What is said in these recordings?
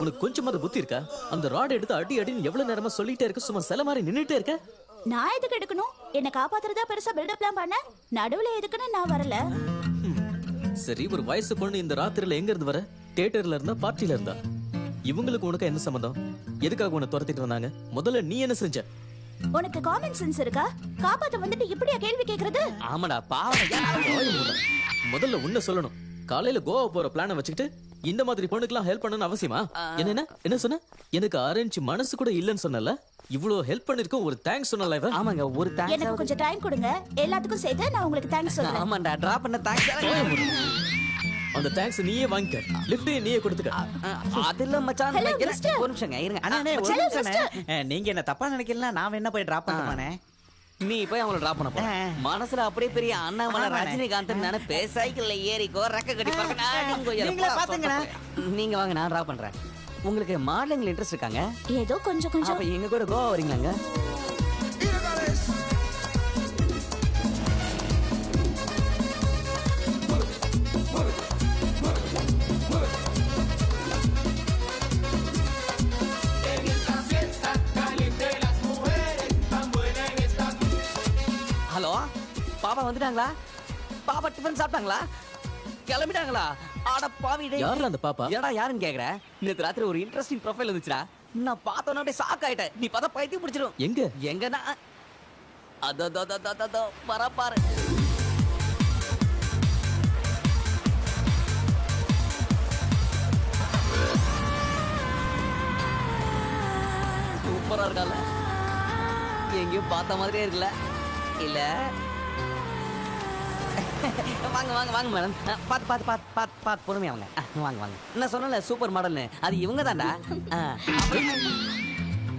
உனக்கு கொஞ்சமாவது புத்தி இருக்கா? அந்த ராட் எடுத்து அடி அடின்னு எவ்வளவு நேரமா சொல்லிட்டே இருக்க, சும்மா சில மாதிரி நின்னுட்டே இருக்க. நான் எதுக்கு எடுக்கணும்? என்ன காப்பாத்துறதா பெருசா பில்டப்லாம் பண்ண? நடுவுல எதுக்குன்னு நான் வரல. சரி, ஒரு வயசு பொண்ணு இந்த ராத்திரில எங்க இருந்து வர? தியேட்டர்ல இருந்தா, பார்ட்டில இருந்தா? இவங்களுக்கு உனக்கு என்ன சம்பந்தம்? எதுக்காக உன்னை துரத்திட்டு வந்தாங்க? முதல்ல நீ என்ன செஞ்ச? உனக்கு காமன் சென்ஸ் இருக்கா? காப்பாத்த வந்துட்டு இப்படியா கேள்வி கேக்குறது? ஆமாடா, பாவம். முதல்ல உன்னை சொல்லணும். காலையில கோவா போற பிளான வச்சுக்கிட்டு இந்த மாதிரி பொண்ணுக்கெல்லாம் ஹெல்ப் பண்ணணும்னு அவசியமா? என்ன சொன்ன? எனக்கு அரேஞ்ச் மனசு கூட இல்லன்னு சொன்னல. இவ்ளோ ஹெல்ப் பண்ணிருக்கோம், ஒரு தேங்க்ஸ் சொன்னல இவ. ஆமாங்க, ஒரு தேங்க்ஸ். எனக்கு கொஞ்சம் டைம் கொடுங்க, எல்லாத்துக்கும் சேர்த்து நான் உங்களுக்கு தேங்க்ஸ் சொல்றேன். ஆமாடா, டிரா பண்ண தேங்க்ஸ். அந்த தேங்க்ஸ் நீயே வாங்கிக்க, லிஃப்ட் நீயே கொடுத்துக்க. அதுல மச்சான், Hello, ஒரு mister. நிமிஷங்க இருங்க. அண்ணா ஒரு Hello, நிமிஷம். நீங்க என்ன தப்பா நினைக்கலாம், நான் என்ன போய் டிராப் பண்ணுவானே. நீ போய் அவங்கள டிராப் பண்ண போற. மனசுல அப்படியே பெரிய அண்ணாமலை ரஜினிகாந்த் நினைப்பே. சைக்கிள்ல ஏறிக்கோ, ரெக்க கட்டி பறக்க. நீங்களே பாத்துங்கண்ணா. நீங்க வாங்க, நான் டிராப் பண்றேன். உங்களுக்கு மாடலிங்ல இன்ட்ரெஸ்ட் இருக்காங்க? ஏதோ கொஞ்சம் கொஞ்சம். அப்ப எங்க கூட கோவா வரீங்களாங்க? ஹலோ, பாப்பா வந்துட்டாங்களா? பாப்பா டிஃபன் சாப்பிட்டாங்களா? கிளம்பிட்டாங்களா? ஆட பாவி டேய். யாரா அந்த பாப்பா? ஏடா யாருன்னு கேக்குற? நேத்து ராத்திரி ஒரு இன்ட்ரெஸ்டிங் ப்ரொஃபைல் வந்துச்சுடா. நான் பார்த்தோன்னே அப்படியே ஷாக் ஆயிட்டேன். நீ பார்த்தா பைத்தியம் பிடிச்சிரும். எங்க? எங்கனா அதோ வர பாரு. சூப்பரா இருக்கல. எங்கேயும் பார்த்த மாதிரியே இருக்குல்ல? இல்ல வாங்க வாங்க வாங்க மேடம். பார்த்து பொறுமையா வாங்க. வாங்க வாங்க. நான் சொன்னல சூப்பர் மாடல்னு, அது இவங்க தான்டா.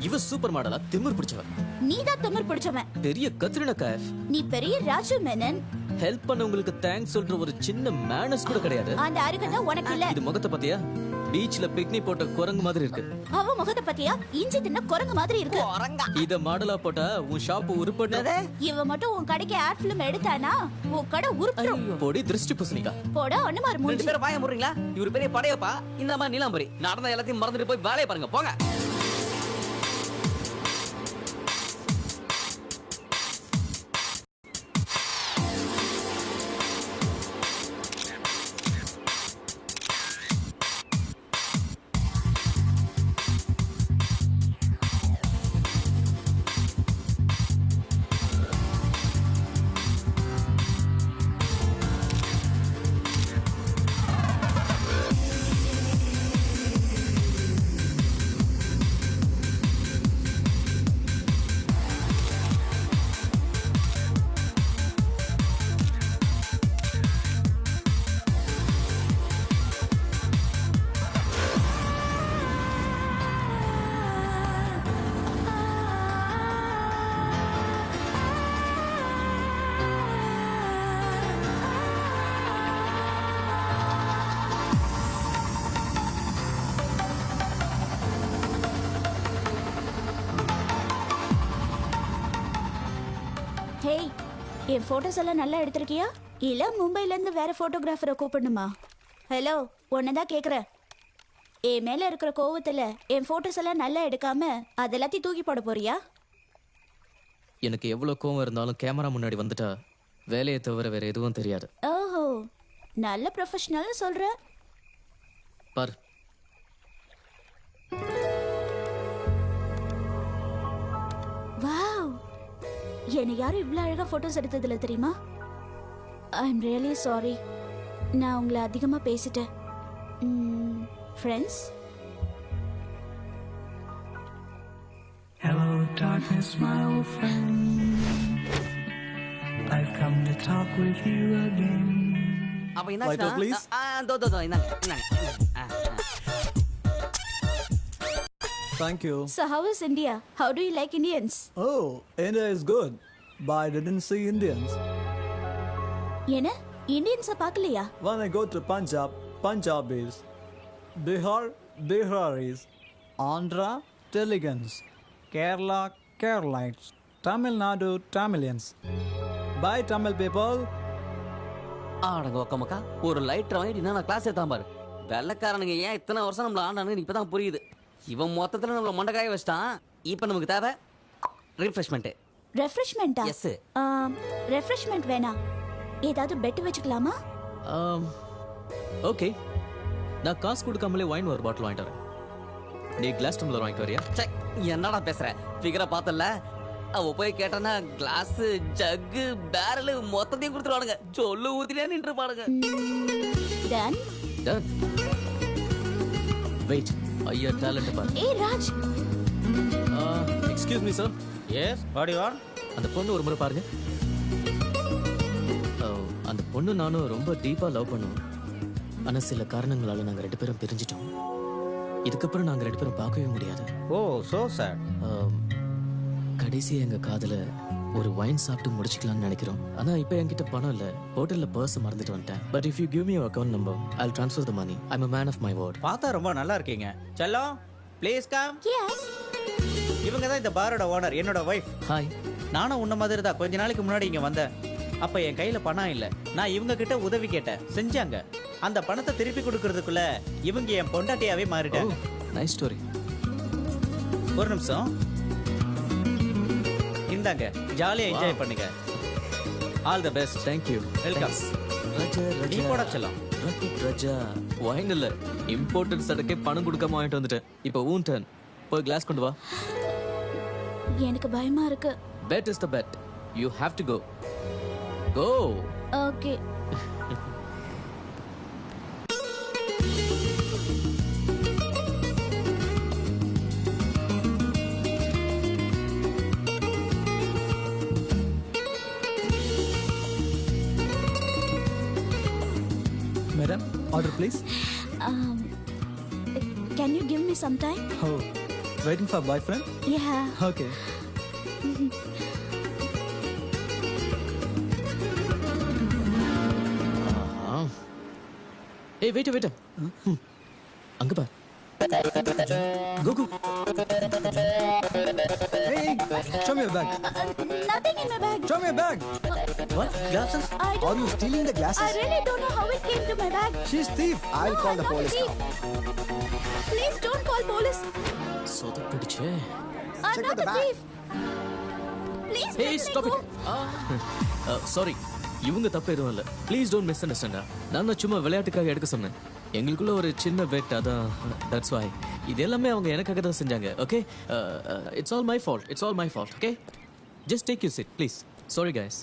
இவ சூப்பர் மாடலா? திமிர் பிடிச்சவன். நீதான் திமிர் பிடிச்சவன். பெரிய கத்ரினா. நீ பெரிய ராஜு மேனன். ஹெல்ப் பண்ணவங்களுக்கு தேங்க்ஸ் சொல்ற ஒரு சின்ன மேனஸ் கூட கிடையாது. அந்த அருகதை உனக்கு இல்ல. இது முகத்தை பத்தியா? பீச்ல பிக்னிக் போட்ட குரங்கு மாதிரி இருக்கு. அவ முகத்தை பத்தியா? இஞ்சி தின்ன குரங்கு மாதிரி இருக்கு. இத மாடலா போட்டா உன் ஷாப் உருப்படாதே. இவ மட்டும் உன் கடைக்கு ஆட் ஃபிலிம் எடுத்தானா உன் கடை உருப்பிடும். போடி திருஷ்டி பூசணிக்கா. போடா அண்ணமார் மூஞ்சி. ரெண்டு பேரும் வாய முறீங்களா? இவரு பெரிய படையப்பா, இந்த மாதிரி நீலாம்பரி. நடந்த எல்லாத்தையும் மறந்துட்டு போய் வேலையை பாருங்க, போங்க. ஹேய், என் போட்டோஸ் எல்லாம் நல்லா எடுத்திருக்கியா? இல்ல மும்பைல இருந்து வேற போட்டோகிராஃபரை கூப்பிடணுமா? ஹலோ, உன்னதான் கேக்குறேன். என் மேல இருக்கிற கோவத்துல என் போட்டோஸ் எல்லாம் நல்லா எடுக்காம அது எல்லாத்தையும் தூக்கி போட போறியா? எனக்கு எவ்வளவு கோவம் இருந்தாலும் கேமரா முன்னாடி வந்துட்டா வேலையை தவிர வேற எதுவும் தெரியாது. ஓஹோ, நல்ல ப்ரொஃபஷனல் சொல்ற. பார், வாவ், என்னை யாரும் இவ்வளவு அழகா போட்டோஸ் எடுத்ததில்ல தெரியுமா? ஐ எம் ரியலி சாரி, நான் உங்களை அதிகமா பேசிட்டேன். Friends. Hello darkness my old friend, I've come to talk with you again. அப்ப இந்தாச்சுனா தோ இந்தாங்க. Thank you. So how is India? How do you like Indians? Oh, India is good, but I didn't see Indians. என்ன இந்தியன்ஸ பார்க்கலையா? When I go to Punjab, Punjabis. Bihar, Biharis. Andhra, Teluguans. Kerala, Keralites. Tamil Nadu, Tamilians. Bye Tamil people. ஆடங்க ஒக்கமக்கா ஒரு lighter வாங்கிட்டு நான் class ஏத்தாம பாரு. வெள்ளைக்காரனுங்க ஏன் இத்தனை வருஷம் நம்மள ஆண்டானு இப்பதான் புரியுது. இவன் மொத்தத்துல நம்மள மண்டக்காய வச்சிட்டான். இப்போ நமக்கு தேவை ரிஃப்ரெஷ்மெண்ட். ரெஃப்ரெஷ்மெண்டா? எஸ். ரெஃப்ரெஷ்மெண்ட் வேணாம். ஏதாவது பெட் வச்சுக்கலாமா? ஓகே, நான் காசு கொடுக்காமலே வைன் ஒரு பாட்டில் வாங்கிட்டு வரேன். நீ கிளாஸ் டம்ளர் வாங்கிட்டு வரியா? ச்சே, என்னடா பேசுற? ஃபிகரை பார்த்தல, அவ போய் கேட்டானா கிளாஸ் ஜக்கு பேரல் மொத்தத்தையும் கொடுத்துருவானுங்க. சொல்லு ஊத்தினே நின்று பாடுங்க. டன். டன். வெயிட், ஐயா டேலண்ட் பாரு. ஏய் Raj. Excuse me sir. Yes, what you want? அந்த பொண்ணு ஒரு முறை பாருங்க. அந்த பொண்ணு நானும் ரொம்ப டீப்பா லவ் பண்ணுவோம். ஆனா சில காரணங்களால நாங்க 2 பேரும் பிரிஞ்சிட்டோம். இதுக்கப்புறம் நாங்க 2 பேரும் பார்க்கவே முடியாது. ஓ, சோ சாட். கடைசியா எங்க காதல ஒரு வைன் சாப்பிட்டு முடிச்சுக்கலாம்னு நினைக்கிறோம். ஆனா இப்போ என்கிட்ட பணம் இல்ல. ஹோட்டல்ல பர்ஸ் மறந்துட்டு வந்துட்டேன். But if you give me your account number I will transfer the money. I am a man of my word. பார்த்தா ரொம்ப நல்லா இருக்கீங்க. செல்லம், ப்ளீஸ் கம். எஸ். இவங்க தான் இந்த பாரோட ஓனர், என்னோட வைஃப். ஹாய். நானும் உன்ன மாதிரி தான் கொஞ்ச நாளைக்கு முன்னாடி இங்க வந்தேன். அப்ப என் கையில பணம் இல்ல. நான் இவங்க கிட்ட உதவி கேட்டேன், செஞ்சாங்க. அந்த பணத்தை திருப்பி கொடுக்கறதுக்குள்ள இவங்க என் பொண்டாட்டியாவே மாறிட்டாங்க. Nice story. ஒரு நிமிஷம், இந்தாங்க, ஜாலியா என்ஜாய் பண்ணுங்க. All the best. Thank you. Welcome. நீ போட செல்லம். ரஜா வைன் இல்ல, இம்போர்ட்டட் சரக்கே பணம் கொடுக்காம வாங்கிட்டு வந்துட்டேன். இப்போ ஊன் டர்ன். போய் கிளாஸ் கொண்டு வா. எனக்கு பயமா இருக்கு. Bet is the bet. You have to go. Go. Okay. Madam, order please. Can you give me some time? Oh, waiting for boyfriend? Yeah. Okay. Hey, wait. அங்க பார். Go. Hey, show me your bag. Nothing in my bag. Show me your bag. What? Glasses? I Are don't you stealing the I glasses? really don't know how it came to my bag. She's thief. I'll No, call I'm the not a police thief. now. Please don't call police. சொதப்பிடுச்சே. I'm Check not the a bag. thief. Please Hey, let me stop go. it. Sorry. இவங்க தப்பு எதுவும் இல்லை. Please don't மிஸ் அண்டர்ஸ்டாண்டா. நான் சும்மா விளையாட்டுக்காக எடுக்க சொன்னேன். எங்களுக்குள்ள ஒரு சின்ன பெட், அதான் தட்ஸ் வை. இது எல்லாமே அவங்க எனக்காக தான் செஞ்சாங்க. Okay, it's all my fault. Okay, just take you sit please. Sorry guys.